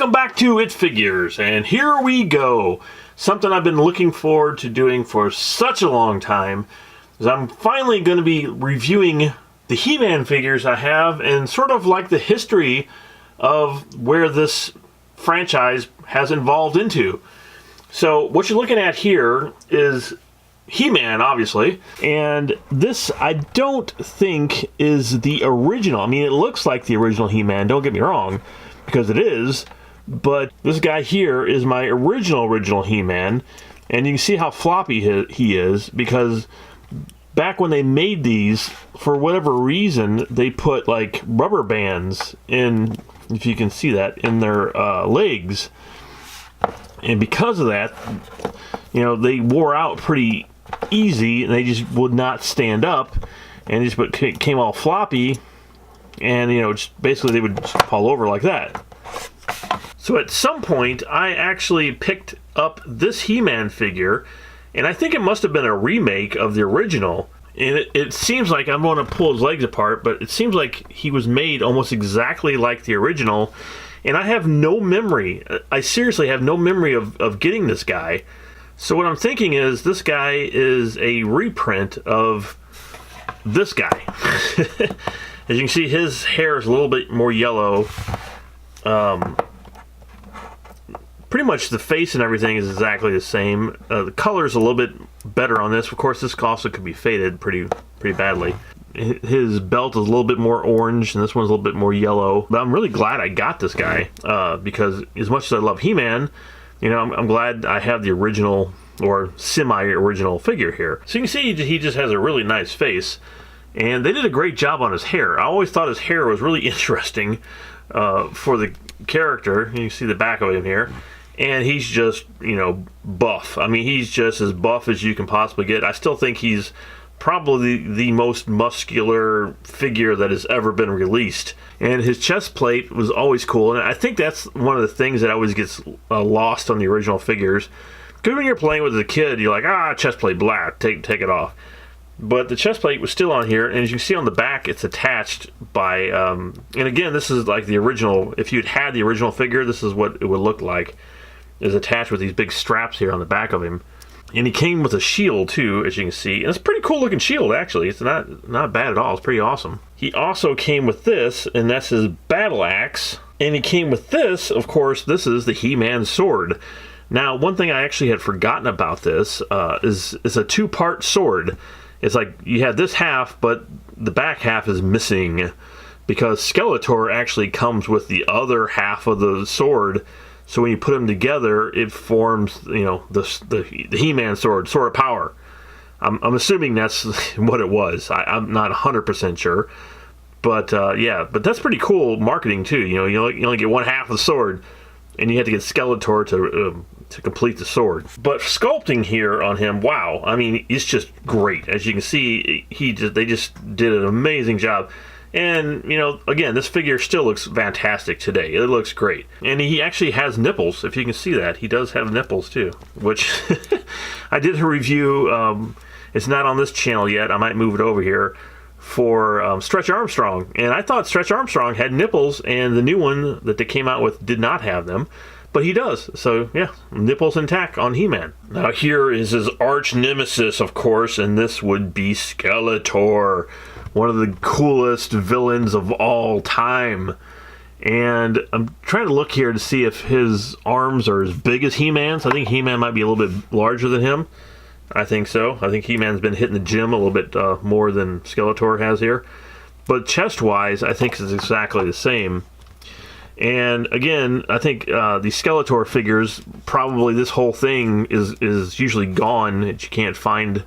Welcome back to It Figures, and here we go. Something I've been looking forward to doing for such a long time is I'm finally going to be reviewing the He-Man figures I have and sort of like the history of where this franchise has evolved into. So what you're looking at here is He-Man, obviously, and this I don't think is the original. I mean, it looks like the original He-Man, don't get me wrong, because it is, but this guy here is my original He-Man, and you can see how floppy he is, because back when they made these, for whatever reason, they put like rubber bands in, if you can see that, in their legs, and because of that, you know, they wore out pretty easy, and they just would not stand up, and just came all floppy, and you know, just basically they would just fall over like that. So at some point I actually picked up this He-Man figure, and I think it must have been a remake of the original, and it seems like, I'm going to pull his legs apart, but it seems like he was made almost exactly like the original, and I have no memory, I seriously have no memory of getting this guy. So what I'm thinking is this guy is a reprint of this guy. As you can see, his hair is a little bit more yellow. Pretty much the face and everything is exactly the same. The color's a little bit better on this. Of course, this also could be faded pretty badly. His belt is a little bit more orange, and this one's a little bit more yellow. But I'm really glad I got this guy, because as much as I love He-Man, you know, I'm glad I have the original or semi-original figure here. So you can see he just has a really nice face. And they did a great job on his hair. I always thought his hair was really interesting for the character. You can see the back of him here. And he's just, you know, buff. I mean, he's just as buff as you can possibly get. I still think he's probably the most muscular figure that has ever been released. And his chest plate was always cool. And I think that's one of the things that always gets lost on the original figures. Because when you're playing with a kid, you're like, chest plate, blah, take it off. But the chest plate was still on here, and as you can see on the back, it's attached by, and again, this is like the original. If you'd had the original figure, this is what it would look like. It's attached with these big straps here on the back of him. And he came with a shield, too, as you can see. And it's a pretty cool looking shield, actually. It's not bad at all. It's pretty awesome. He also came with this, and that's his battle axe. And he came with this, of course, this is the He-Man sword. Now, one thing I actually had forgotten about this is a two-part sword. It's like you have this half, but the back half is missing because Skeletor actually comes with the other half of the sword. So when you put them together, it forms, you know, the He-Man sword of power. I'm assuming that's what it was. I'm not 100% sure, but yeah, but that's pretty cool marketing too. You know, you only get one half of the sword, and you have to get Skeletor to complete the sword. But sculpting here on him, wow, I mean, it's just great. As you can see, they just did an amazing job. And, you know, again, this figure still looks fantastic today. It looks great. And he actually has nipples, if you can see that. He does have nipples, too, which I did a review. It's not on this channel yet. I might move it over here for Stretch Armstrong. And I thought Stretch Armstrong had nipples, and the new one that they came out with did not have them. But he does. So, yeah, nipples intact on He-Man. Now, here is his arch nemesis, of course, and this would be Skeletor. One of the coolest villains of all time. And I'm trying to look here to see if his arms are as big as He-Man's. I think He-Man might be a little bit larger than him. I think so. I think He-Man's been hitting the gym a little bit more than Skeletor has here. But chest-wise, I think it's exactly the same. And again, I think the Skeletor figures, probably this whole thing is usually gone that you can't find.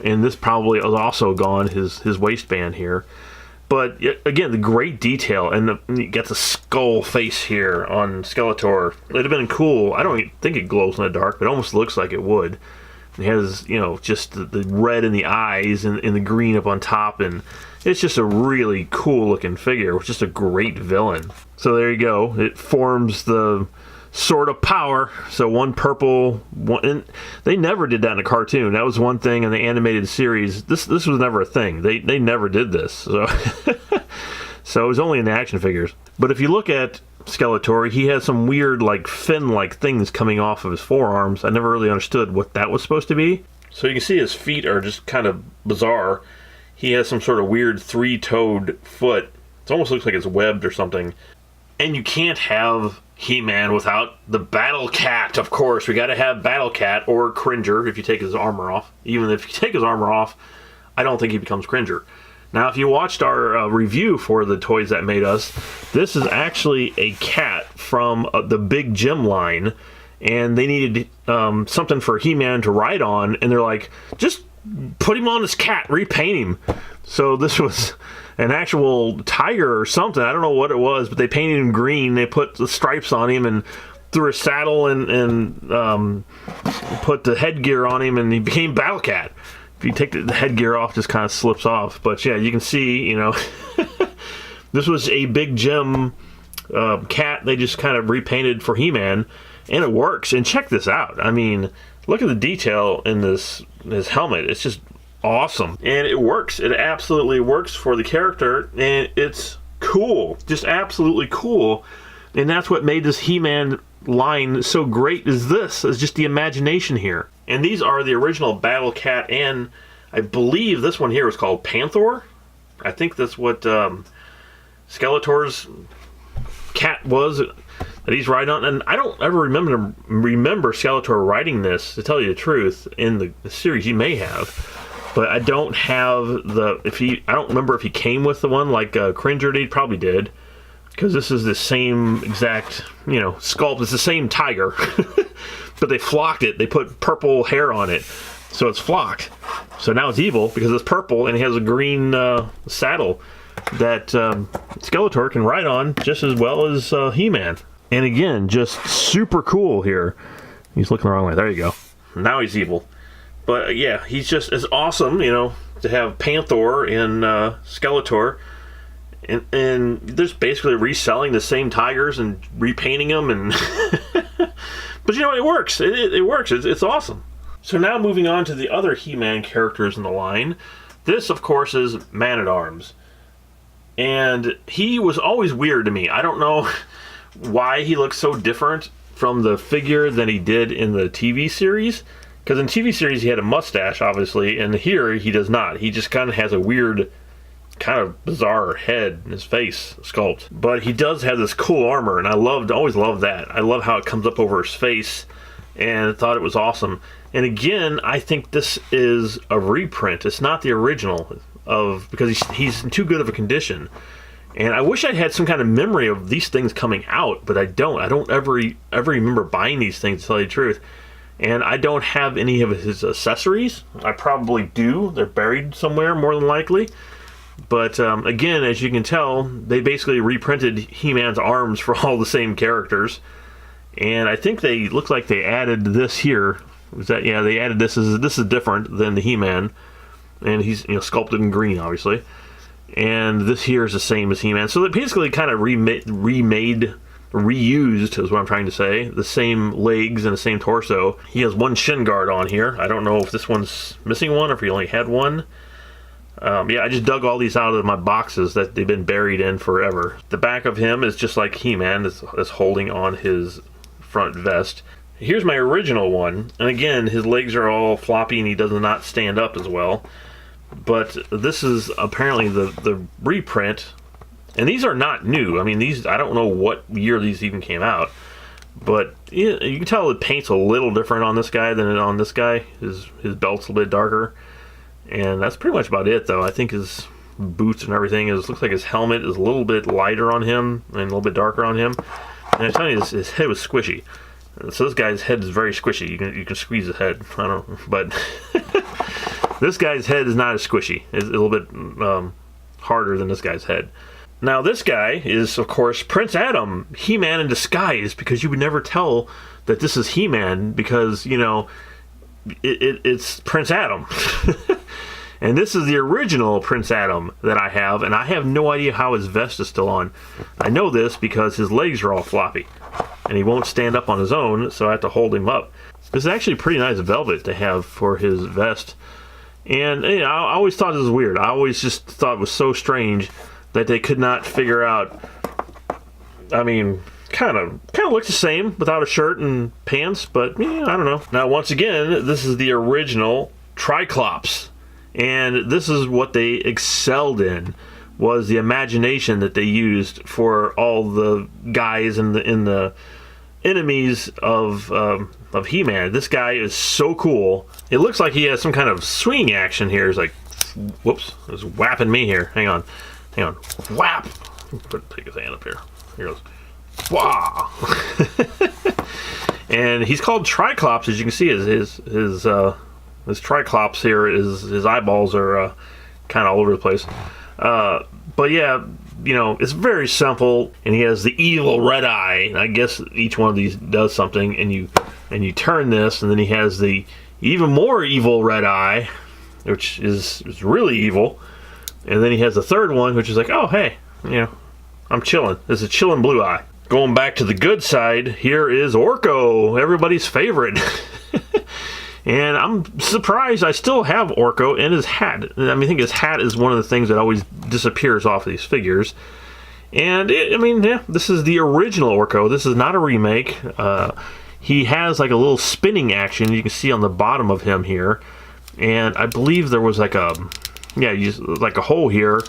And this probably is also gone, his waistband here. But again, the great detail, and you get the skull face here on Skeletor. It'd have been cool. I don't think it glows in the dark, but it almost looks like it would. It has, you know, just the red in the eyes and the green up on top, and it's just a really cool looking figure. It's just a great villain. So there you go. It forms the Sword of Power. So one purple, one, and they never did that in a cartoon. That was one thing in the animated series. This was never a thing. They never did this. So so it was only in the action figures. But if you look at Skeletor, he has some weird, like, fin-like things coming off of his forearms. I never really understood what that was supposed to be. So you can see his feet are just kind of bizarre. He has some sort of weird three-toed foot. It almost looks like it's webbed or something. And you can't have He-Man without the Battle Cat, of course. We got to have Battle Cat or Cringer if you take his armor off. Even if you take his armor off, I don't think he becomes Cringer. Now, if you watched our review for the Toys That Made Us, this is actually a cat from the Big Jim line, and they needed something for He-Man to ride on, and they're like, just put him on this cat, repaint him. So this was an actual tiger or something. I don't know what it was, but they painted him green. They put the stripes on him and threw a saddle and put the headgear on him, and he became Battle Cat. If you take the headgear off, it just kind of slips off. But yeah, you can see, you know, this was a Big Jim cat they just kind of repainted for He-Man, and it works. And check this out. I mean, look at the detail in his helmet. It's just awesome. And it works. It absolutely works for the character, and it's cool. Just absolutely cool. And that's what made this He-Man line so great, is this. Is just the imagination here. And these are the original Battle Cat, and I believe this one here is called Panther. I think that's what Skeletor's cat was that he's riding on. And I don't ever remember Skeletor riding this, to tell you the truth. In the series, he may have, but I don't have I don't remember if he came with the one like Cringer did. Probably did, because this is the same exact, you know, sculpt. It's the same tiger. But they flocked it. They put purple hair on it, so it's flocked. So now it's evil because it's purple, and he has a green saddle that Skeletor can ride on just as well as He-Man. And again, just super cool here. He's looking the wrong way. There you go. Now he's evil. But yeah, he's just as awesome, you know, to have Panther and Skeletor. And they're just basically reselling the same tigers and repainting them and... But you know, it works. It works. It's awesome. So now moving on to the other He-Man characters in the line. This, of course, is Man-at-Arms. And he was always weird to me. I don't know why he looks so different from the figure than he did in the TV series. Because in TV series he had a mustache, obviously, and here he does not. He just kind of has a weird, kind of bizarre head in his face sculpt. But he does have this cool armor, and I always loved that. I love how it comes up over his face, and I thought it was awesome. And again, I think this is a reprint. It's not the original, because he's in too good of a condition. And I wish I had some kind of memory of these things coming out, but I don't. I don't ever remember buying these things, to tell you the truth. And I don't have any of his accessories. I probably do. They're buried somewhere, more than likely. But again, as you can tell, they basically reprinted He-Man's arms for all the same characters. And I think they look like they added this here. They added this. This is different than the He-Man. And he's, you know, sculpted in green, obviously. And this here is the same as He-Man. So they basically kind of reused, is what I'm trying to say. The same legs and the same torso. He has one shin guard on here. I don't know if this one's missing one or if he only had one. I just dug all these out of my boxes that they've been buried in forever. The back of him is just like He-Man is holding on his front vest. Here's my original one. And again, his legs are all floppy and he does not stand up as well. But this is apparently the reprint. And these are not new. I mean, these, I don't know what year these even came out. But you can tell the paint's a little different on this guy than on this guy. His belt's a little bit darker. And that's pretty much about it, though. I think his boots and everything looks like his helmet is a little bit lighter on him and a little bit darker on him. And I'm telling you, his head was squishy. So this guy's head is very squishy. You can squeeze his head. I don't know, but this guy's head is not as squishy. It's a little bit harder than this guy's head. Now this guy is, of course, Prince Adam, He-Man in disguise, because you would never tell that this is He-Man because, you know, it's Prince Adam. And this is the original Prince Adam that I have, and I have no idea how his vest is still on. I know this because his legs are all floppy, and he won't stand up on his own, so I have to hold him up. This is actually pretty nice velvet to have for his vest. And you know, I always thought this was weird. I always just thought it was so strange that they could not figure out I mean, kind of looks the same without a shirt and pants, but yeah, I don't know. Now, once again, this is the original Triclops, and this is what they excelled in, was the imagination that they used for all the guys in the enemies of He-Man. This guy is so cool. It looks like he has some kind of swing action here. It's like, whoops, it's whapping me here. Hang on, whap. Take his hand up here. Here goes. Wow. And he's called Triclops, as you can see. His Triclops here is his eyeballs are kind of all over the place. But yeah, you know, it's very simple, and he has the evil red eye. I guess each one of these does something, and you turn this, and then he has the even more evil red eye, which is really evil. And then he has the third one, which is like, oh hey, you know, I'm chilling. This is a chilling blue eye. Going back to the good side, here is Orko, everybody's favorite. And I'm surprised I still have Orko and his hat. I mean, I think his hat is one of the things that always disappears off of these figures. And, I mean, yeah, this is the original Orko. This is not a remake. He has, like, a little spinning action you can see on the bottom of him here. And I believe there was, like, like a hole here,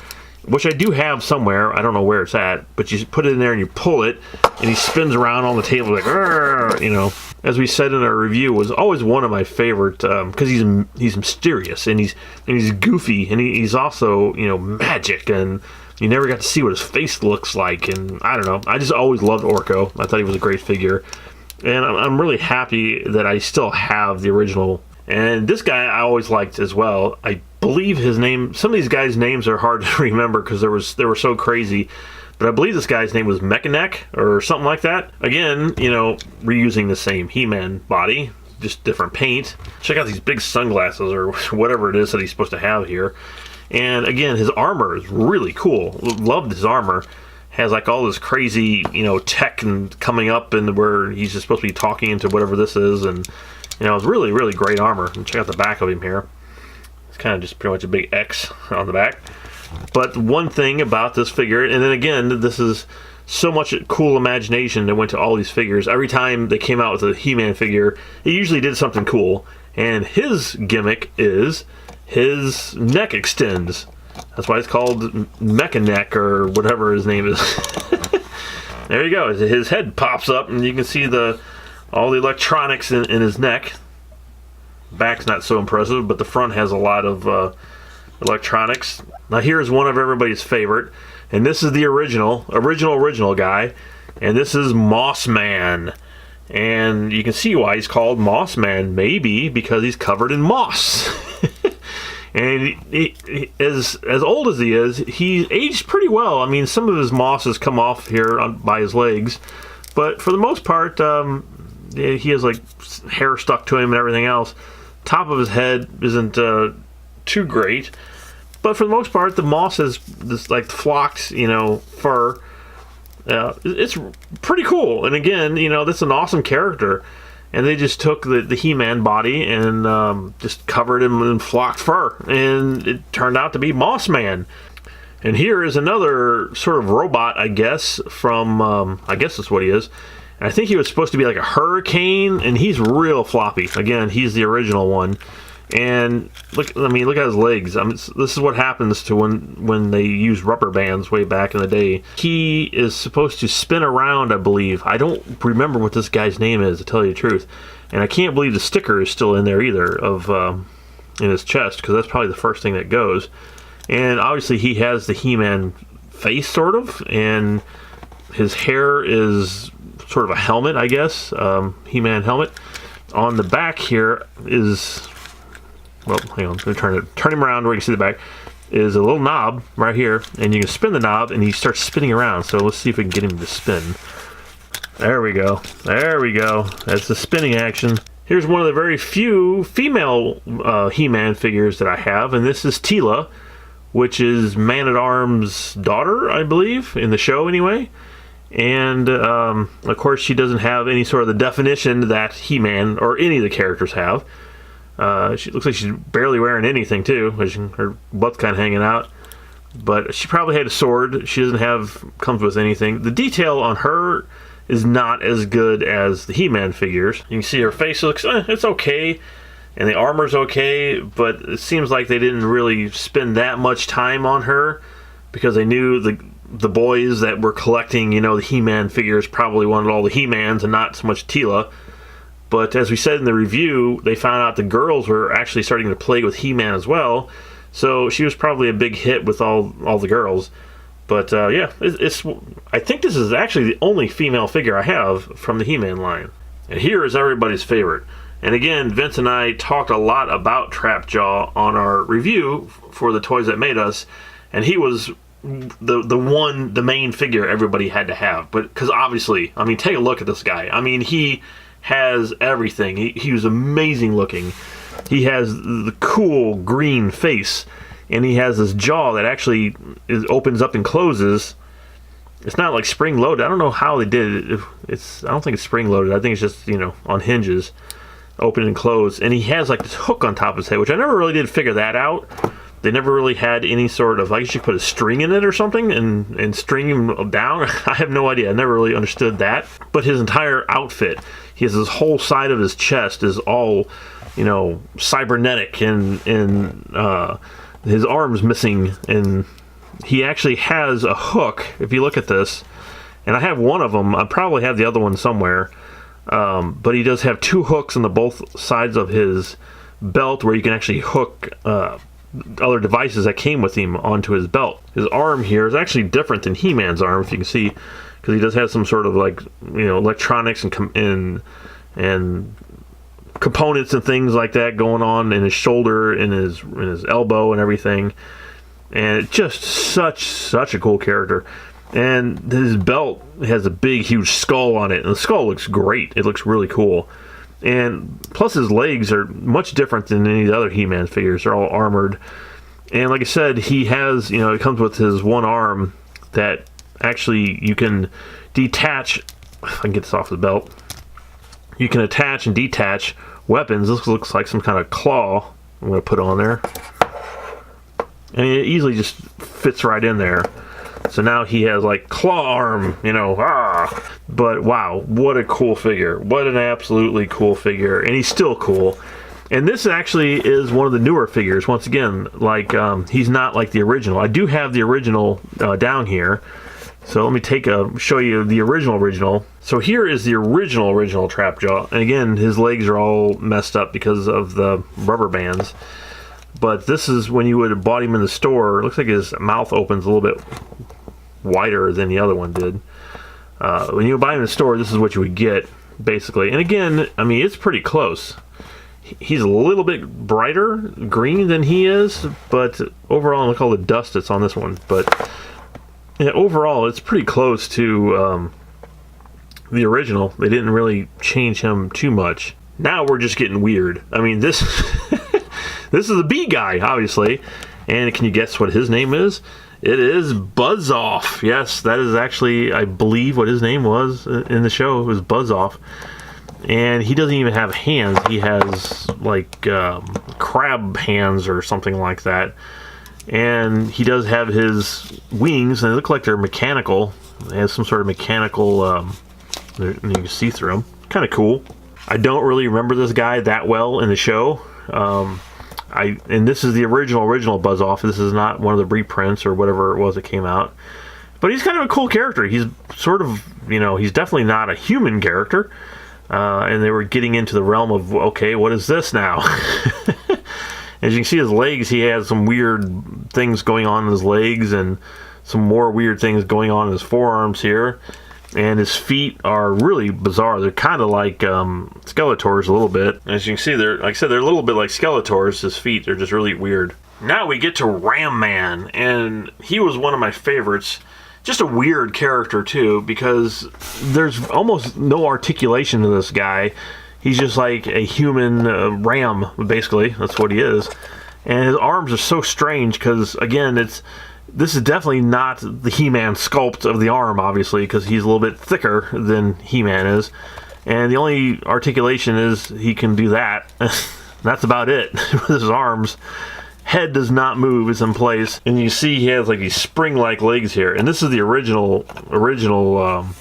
which I do have somewhere. I don't know where it's at. But you put it in there and you pull it, and he spins around on the table like, you know. As we said in our review, was always one of my favorite because he's mysterious and he's goofy, and he's also, you know, magic, and you never got to see what his face looks like. And I don't know, I just always loved Orko. I thought he was a great figure, and I'm really happy that I still have the original. And this guy I always liked as well. I believe his name. Some of these guys' names are hard to remember because they were so crazy. But I believe this guy's name was Mechaneck or something like that. Again, you know, reusing the same He-Man body, just different paint. Check out these big sunglasses or whatever it is that he's supposed to have here. And again, his armor is really cool. Loved his armor. Has like all this crazy, you know, tech and coming up, and where he's just supposed to be talking into whatever this is. And, you know, it's really, really great armor. And check out the back of him here. It's kind of just pretty much a big X on the back. But one thing about this figure, and then again, this is so much cool imagination that went to all these figures. Every time they came out with a He-Man figure, it usually did something cool. And his gimmick is his neck extends. That's why it's called Mechaneck or whatever his name is. There you go. His head pops up, and you can see all the electronics in his neck. Back's not so impressive, but the front has a lot of electronics. Now here's one of everybody's favorite, and this is the original guy, and this is Moss Man. And you can see why he's called Moss Man, maybe because he's covered in moss. And he, as old as he is, he aged pretty well. I mean, some of his moss has come off here by his legs, but for the most part, he has like hair stuck to him and everything else. Top of his head isn't too great, but for the most part, the moss is this like flocked, you know, fur. It's pretty cool. And again, you know, that's an awesome character. And they just took the He-Man body and just covered him in flocked fur. And it turned out to be Moss Man. And here is another sort of robot, I guess, from, I guess that's what he is. And I think he was supposed to be like a hurricane, and he's real floppy. Again, he's the original one. And look at his legs. I mean, this is what happens to when they use rubber bands way back in the day. He is supposed to spin around, I believe. I don't remember what this guy's name is, to tell you the truth. And I can't believe the sticker is still in there either of in his chest, because that's probably the first thing that goes. And obviously he has the He-Man face, sort of, and his hair is sort of a helmet, I guess. He-Man helmet. On the back here is... Well, hang on. I'm going to turn him around where you can see the back. Is a little knob right here, and you can spin the knob, and he starts spinning around. So let's see if we can get him to spin. There we go. There we go. That's the spinning action. Here's one of the very few female He-Man figures that I have, and this is Teela, which is Man-at-Arm's daughter, I believe, in the show anyway. And, of course, she doesn't have any sort of the definition that He-Man or any of the characters have. She looks like she's barely wearing anything too. Her butt's kind of hanging out. but she probably had a sword. She doesn't have, comes with anything. The detail on her is not as good as the He-Man figures. You can see her face looks, it's okay, and the armor's okay, but it seems like they didn't really spend that much time on her because they knew the boys that were collecting, you know, the He-Man figures probably wanted all the He-Mans and not so much Teela. But as we said in the review, they found out the girls were actually starting to play with He-Man as well. So she was probably a big hit with all the girls. But yeah, I think this is actually the only female figure I have from the He-Man line. And here is everybody's favorite. And again, Vince and I talked a lot about Trapjaw on our review for the Toys That Made Us. And he was the main figure everybody had to have. But because obviously, I mean, take a look at this guy. I mean, he has everything. He was amazing looking. He has the cool green face, and he has this jaw that actually opens up and closes. It's not like spring loaded. I don't know how they did it. I don't think it's spring loaded. I think it's just, you know, on hinges, open and close. And he has like this hook on top of his head, which I never really did figure that out. They never really had any sort of, I guess you put a string in it or something and string him down. I have no idea. I never really understood that. But his entire outfit, he has this whole side of his chest is all, you know, cybernetic, and his arm's missing, and he actually has a hook. If you look at this, and I have one of them, I probably have the other one somewhere, but he does have two hooks on the both sides of his belt where you can actually hook other devices that came with him onto his belt. His arm here is actually different than He-Man's arm, if you can see, because he does have some sort of, like, you know, electronics and components and things like that going on in his shoulder, in his elbow, and everything. And it's just such a cool character. And his belt has a big, huge skull on it, and the skull looks great. It looks really cool. And plus his legs are much different than any of the other He-Man figures. They're all armored. And like I said, he has, you know, it comes with his one arm that actually you can detach. If I can get this off the belt. You can attach and detach weapons. This looks like some kind of claw I'm going to put on there. I mean, it easily just fits right in there. So now he has like claw arm, you know, But wow, what a cool figure. What an absolutely cool figure. And he's still cool. And this actually is one of the newer figures. Once again, like, he's not like the original. I do have the original down here. So let me show you the original. So here is the original Trapjaw. And again, his legs are all messed up because of the rubber bands. But this is when you would have bought him in the store. It looks like his mouth opens a little bit wider than the other one did. When you buy him in the store, this is what you would get, basically. And again, I mean, it's pretty close. He's a little bit brighter green than he is, but overall, look at all the dust that's on this one. But yeah, overall, it's pretty close to the original. They didn't really change him too much. Now we're just getting weird. I mean, this this is the B guy, obviously. And can you guess what his name is? It is Buzz-Off. Yes, that is actually, I believe, what his name was in the show. It was Buzz-Off. And he doesn't even have hands. He has, like, crab hands or something like that. And he does have his wings, and they look like they're mechanical. They have some sort of mechanical, and you can see through them. Kind of cool. I don't really remember this guy that well in the show. And this is the original Buzz-Off. This is not one of the reprints or whatever it was that came out. But he's kind of a cool character. He's sort of, you know, he's definitely not a human character. And they were getting into the realm of, okay, what is this now? As you can see his legs, he has some weird things going on in his legs and some more weird things going on in his forearms here. And his feet are really bizarre. They're kind of like Skeletors a little bit. As you can see, they're, like I said, they're a little bit like Skeletors. His feet are just really weird. Now we get to Ram Man, and he was one of my favorites. Just a weird character, too, because there's almost no articulation to this guy. He's just like a human ram, basically. That's what he is. And his arms are so strange because, again, this is definitely not the He-Man sculpt of the arm, obviously, because he's a little bit thicker than He-Man is. And the only articulation is he can do that. That's about it with his arms. head does not move, it's in place, and you see he has like these spring-like legs here, and this is the original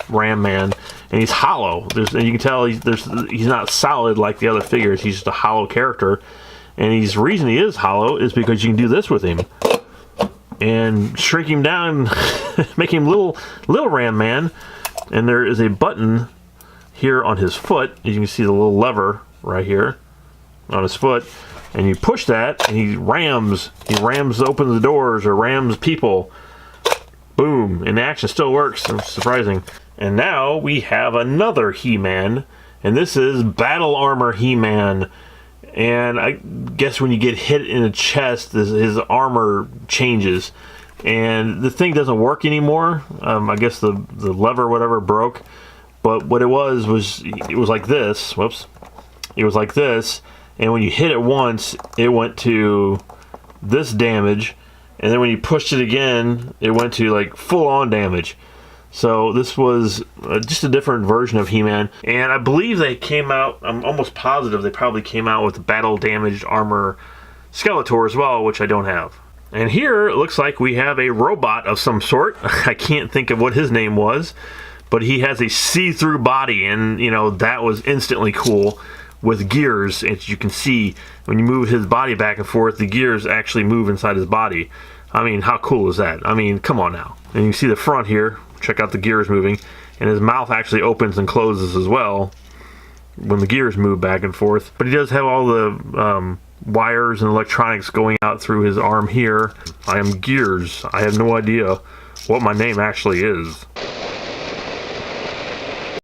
Ram Man, and he's hollow. And you can tell he's not solid like the other figures. He's just a hollow character, and the reason he is hollow is because you can do this with him and shrink him down, make him little Ram Man. And there is a button here on his foot. You can see the little lever right here on his foot, and you push that and he rams open the doors or rams people. Boom, and the action still works. It's surprising. And now we have another He-Man, and this is Battle Armor He-Man. And I guess when you get hit in the chest, his armor changes, and the thing doesn't work anymore. I guess the lever or whatever broke, but what it was like this. Whoops. It was like this, and when you hit it once, it went to this damage, and then when you pushed it again, it went to like full-on damage. So this was just a different version of He-Man, and I believe they came out, I'm almost positive they probably came out with Battle Damaged Armor Skeletor as well, which I don't have. And here it looks like we have a robot of some sort. I can't think of what his name was, but he has a see-through body, and you know, that was instantly cool with gears. As you can see, when you move his body back and forth, the gears actually move inside his body. I mean, how cool is that? I mean, come on now. And you see the front here. Check out the gears moving, and his mouth actually opens and closes as well when the gears move back and forth. But he does have all the wires and electronics going out through his arm here. I am Gears. I have no idea what my name actually is.